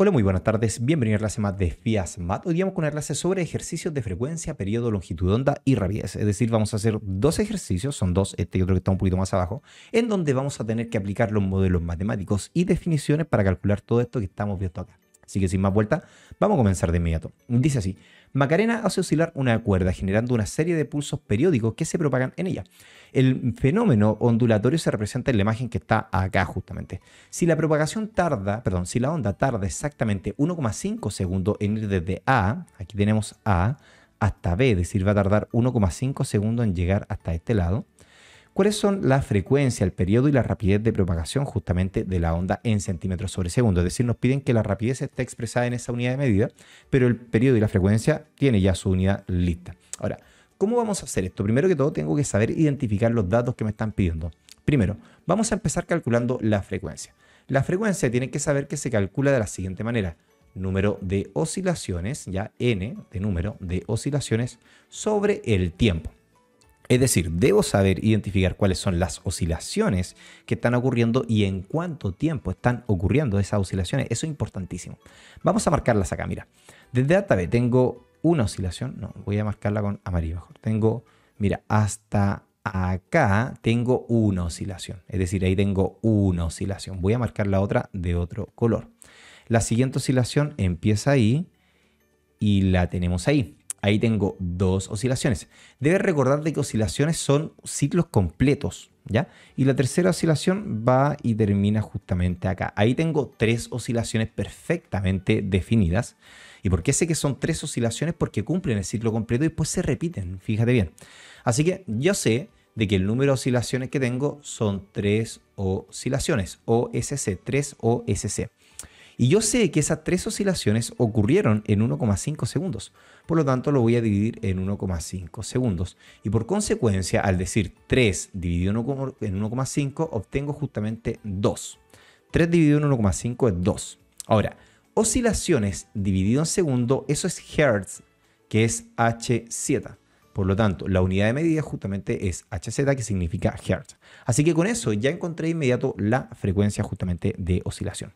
Hola, muy buenas tardes. Bienvenido a la clase más de FIAS Math. Hoy vamos con una clase sobre ejercicios de frecuencia, periodo, longitud de onda y rapidez. Es decir, vamos a hacer dos ejercicios, son dos, este y otro que está un poquito más abajo, en donde vamos a tener que aplicar los modelos matemáticos y definiciones para calcular todo esto que estamos viendo acá. Así que sin más vuelta, vamos a comenzar de inmediato. Dice así: Macarena hace oscilar una cuerda generando una serie de pulsos periódicos que se propagan en ella. El fenómeno ondulatorio se representa en la imagen que está acá justamente. Si la onda tarda exactamente 1,5 segundos en ir desde A, aquí tenemos A, hasta B, es decir, va a tardar 1,5 segundos en llegar hasta este lado. ¿Cuáles son la frecuencia, el periodo y la rapidez de propagación justamente de la onda en centímetros sobre segundo? Es decir, nos piden que la rapidez esté expresada en esa unidad de medida, pero el periodo y la frecuencia tiene ya su unidad lista. Ahora, ¿cómo vamos a hacer esto? Primero que todo, tengo que saber identificar los datos que me están pidiendo. Primero, vamos a empezar calculando la frecuencia. La frecuencia tiene que saber que se calcula de la siguiente manera: número de oscilaciones, ya n de número de oscilaciones sobre el tiempo. Es decir, debo saber identificar cuáles son las oscilaciones que están ocurriendo y en cuánto tiempo están ocurriendo esas oscilaciones. Eso es importantísimo. Vamos a marcarlas acá, mira. Desde A hasta B tengo una oscilación. No, voy a marcarla con amarillo mejor. Tengo, mira, hasta acá tengo una oscilación. Es decir, ahí tengo una oscilación. Voy a marcar la otra de otro color. La siguiente oscilación empieza ahí y la tenemos ahí. Ahí tengo dos oscilaciones. Debes recordar de que oscilaciones son ciclos completos, ¿ya? Y la tercera oscilación va y termina justamente acá. Ahí tengo tres oscilaciones perfectamente definidas. ¿Y por qué sé que son tres oscilaciones? Porque cumplen el ciclo completo y después se repiten, fíjate bien. Así que yo sé de que el número de oscilaciones que tengo son tres oscilaciones, OSC, 3 OSC. Y yo sé que esas tres oscilaciones ocurrieron en 1,5 segundos. Por lo tanto, lo voy a dividir en 1,5 segundos. Y por consecuencia, al decir 3 dividido en 1,5, obtengo justamente 2. 3 dividido en 1,5 es 2. Ahora, oscilaciones dividido en segundo, eso es Hertz, que es Hz. Por lo tanto, la unidad de medida justamente es Hz, que significa Hertz. Así que con eso ya encontré de inmediato la frecuencia justamente de oscilación.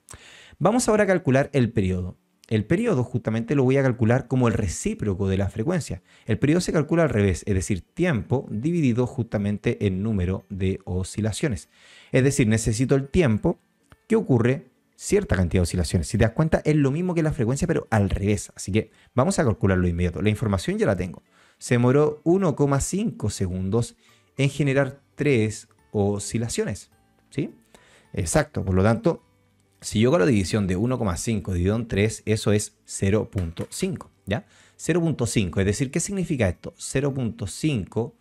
Vamos ahora a calcular el periodo. El periodo justamente lo voy a calcular como el recíproco de la frecuencia. El periodo se calcula al revés, es decir, tiempo dividido justamente en número de oscilaciones. Es decir, necesito el tiempo que ocurre cierta cantidad de oscilaciones. Si te das cuenta, es lo mismo que la frecuencia, pero al revés. Así que vamos a calcularlo de inmediato. La información ya la tengo. Se demoró 1,5 segundos en generar 3 oscilaciones, ¿sí? Exacto, por lo tanto, si yo hago la división de 1,5 dividido en 3, eso es 0,5, ¿ya? 0,5, es decir, ¿qué significa esto? 0,5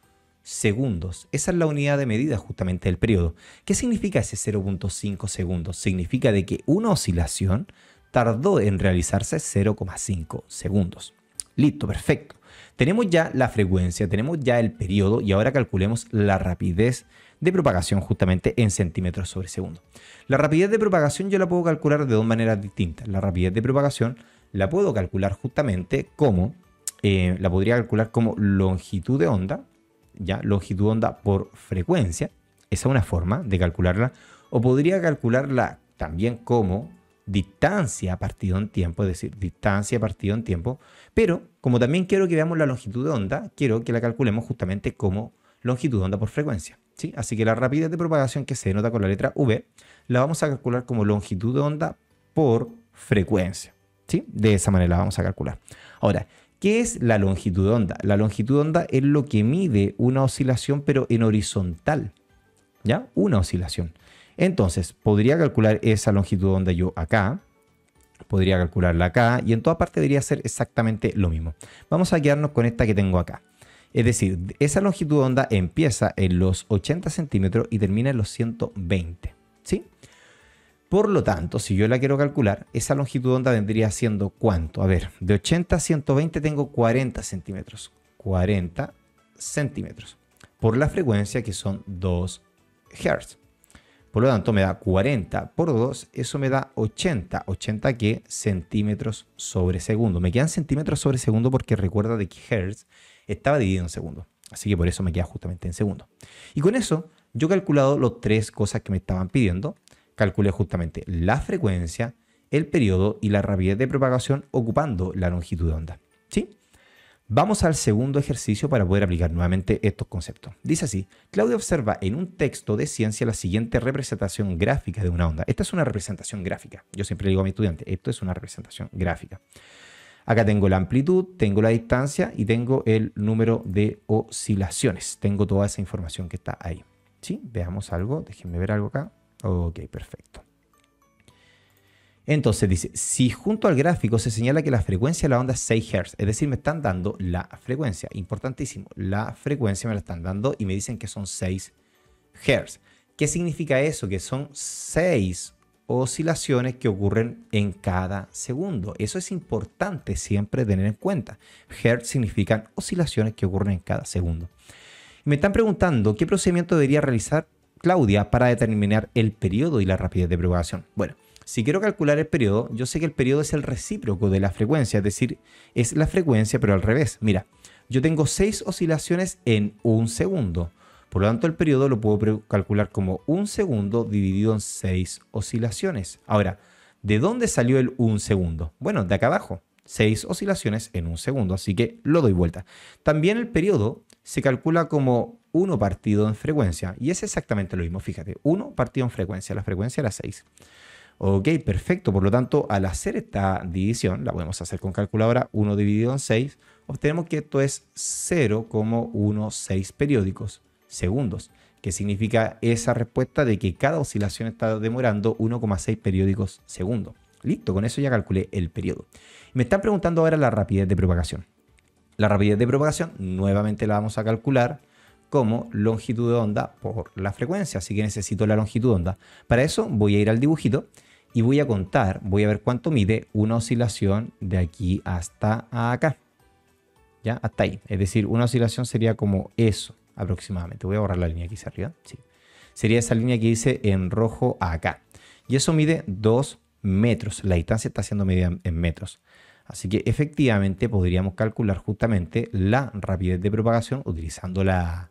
segundos. Esa es la unidad de medida justamente del periodo. ¿Qué significa ese 0,5 segundos? Significa de que una oscilación tardó en realizarse 0,5 segundos. Listo, perfecto. Tenemos ya la frecuencia, tenemos ya el periodo y ahora calculemos la rapidez de propagación justamente en centímetros sobre segundo. La rapidez de propagación yo la puedo calcular de dos maneras distintas. La rapidez de propagación la puedo calcular justamente como, la podría calcular como longitud de onda, ya, longitud de onda por frecuencia. Esa es una forma de calcularla. O podría calcularla también como distancia partido en tiempo, es decir, distancia partido en tiempo, pero como también quiero que veamos la longitud de onda, quiero que la calculemos justamente como longitud de onda por frecuencia, ¿sí? Así que la rapidez de propagación que se denota con la letra V, la vamos a calcular como longitud de onda por frecuencia, ¿sí? De esa manera la vamos a calcular. Ahora, ¿qué es la longitud de onda? La longitud de onda es lo que mide una oscilación, pero en horizontal, ¿ya? Una oscilación. Entonces, podría calcular esa longitud de onda yo acá, podría calcularla acá, y en toda parte debería ser exactamente lo mismo. Vamos a quedarnos con esta que tengo acá. Es decir, esa longitud de onda empieza en los 80 centímetros y termina en los 120, ¿sí? Por lo tanto, si yo la quiero calcular, esa longitud de onda vendría siendo ¿cuánto? A ver, de 80 a 120 tengo 40 centímetros. 40 centímetros. Por la frecuencia que son 2 Hz. Por lo tanto, me da 40 por 2, eso me da 80. ¿80 qué? Centímetros sobre segundo. Me quedan centímetros sobre segundo porque recuerda de que Hertz estaba dividido en segundo. Así que por eso me queda justamente en segundo. Y con eso, yo he calculado las tres cosas que me estaban pidiendo. Calculé justamente la frecuencia, el periodo y la rapidez de propagación ocupando la longitud de onda. ¿Sí? Vamos al segundo ejercicio para poder aplicar nuevamente estos conceptos. Dice así: Claudia observa en un texto de ciencia la siguiente representación gráfica de una onda. Esta es una representación gráfica. Yo siempre le digo a mi estudiante, esto es una representación gráfica. Acá tengo la amplitud, tengo la distancia y tengo el número de oscilaciones. Tengo toda esa información que está ahí. ¿Sí? Veamos algo, déjenme ver algo acá. Ok, perfecto. Entonces dice, si junto al gráfico se señala que la frecuencia de la onda es 6 Hz, es decir, me están dando la frecuencia, importantísimo, la frecuencia me la están dando y me dicen que son 6 Hz. ¿Qué significa eso? Que son 6 oscilaciones que ocurren en cada segundo. Eso es importante siempre tener en cuenta. Hertz significan oscilaciones que ocurren en cada segundo. Me están preguntando qué procedimiento debería realizar Claudia para determinar el periodo y la rapidez de propagación. Bueno, si quiero calcular el periodo, yo sé que el periodo es el recíproco de la frecuencia, es decir, es la frecuencia pero al revés. Mira, yo tengo 6 oscilaciones en un segundo. Por lo tanto, el periodo lo puedo calcular como un segundo dividido en 6 oscilaciones. Ahora, ¿de dónde salió el un segundo? Bueno, de acá abajo. 6 oscilaciones en un segundo, así que lo doy vuelta. También el periodo se calcula como 1 partido en frecuencia. Y es exactamente lo mismo, fíjate. 1 partido en frecuencia. La frecuencia era 6. Ok, perfecto. Por lo tanto, al hacer esta división, la podemos hacer con calculadora, 1 dividido en 6, obtenemos que esto es 0,16 periódicos segundos, que significa esa respuesta de que cada oscilación está demorando 1,6 periódicos segundo. Listo, con eso ya calculé el periodo. Me están preguntando ahora la rapidez de propagación. La rapidez de propagación nuevamente la vamos a calcular como longitud de onda por la frecuencia, así que necesito la longitud de onda. Para eso voy a ir al dibujito y voy a contar, voy a ver cuánto mide una oscilación de aquí hasta acá. ¿Ya? Hasta ahí. Es decir, una oscilación sería como eso aproximadamente. Voy a borrar la línea aquí hacia arriba. Sí. Sería esa línea que dice en rojo acá. Y eso mide 2 metros. La distancia está siendo medida en metros. Así que efectivamente podríamos calcular justamente la rapidez de propagación utilizando la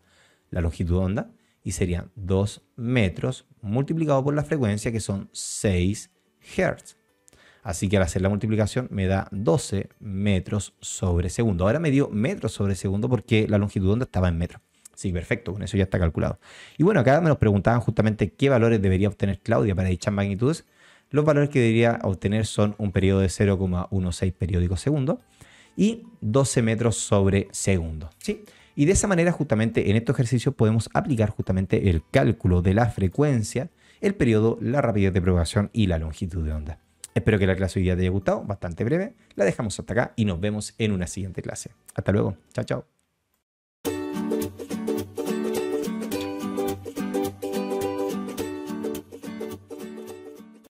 longitud de onda. Y serían 2 metros multiplicado por la frecuencia, que son 6 Hz. Así que al hacer la multiplicación me da 12 metros sobre segundo. Ahora me dio metros sobre segundo porque la longitud de onda estaba en metros. Sí, perfecto, con eso ya está calculado. Y bueno, acá me nos preguntaban justamente qué valores debería obtener Claudia para dichas magnitudes. Los valores que debería obtener son un periodo de 0,16 periódicos segundo y 12 metros sobre segundo. ¿Sí? Y de esa manera justamente en estos ejercicios podemos aplicar justamente el cálculo de la frecuencia, el periodo, la rapidez de propagación y la longitud de onda. Espero que la clase hoy día te haya gustado, bastante breve. La dejamos hasta acá y nos vemos en una siguiente clase. Hasta luego. Chao, chao.